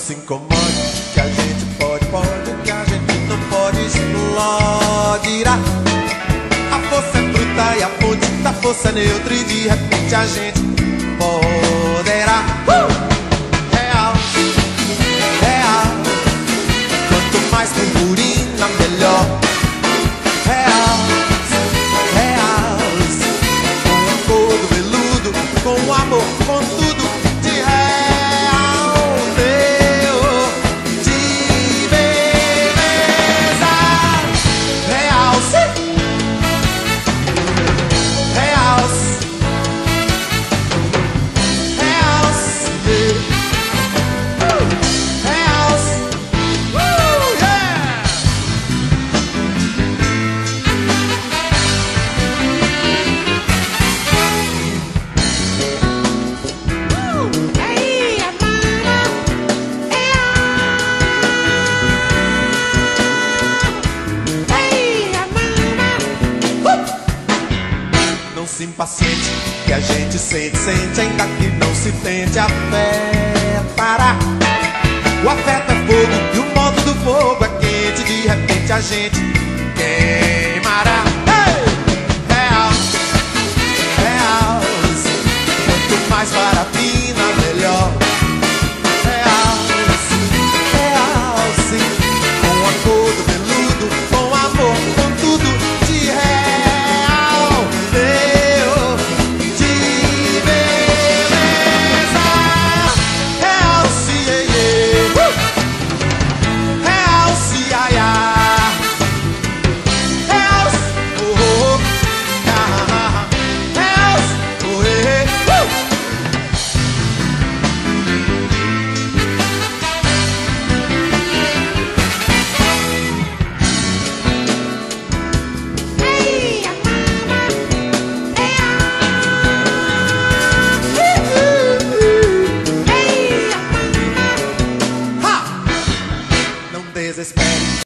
se incomode, que a gente pode, que a gente não pode, explodirá. A força é bruta e a fonte da força é neutra, e de repente a gente poderá. Real, real, quanto mais purpurina, melhor. Real, real, com a cor do veludo, com o amor, com tudo de real, teor de beleza. Real, real, não se impaciente, que a gente sente, ainda que não se tente, afetará. O afeto é fogo e o modo do fogo é quente, de repente a gente queimará.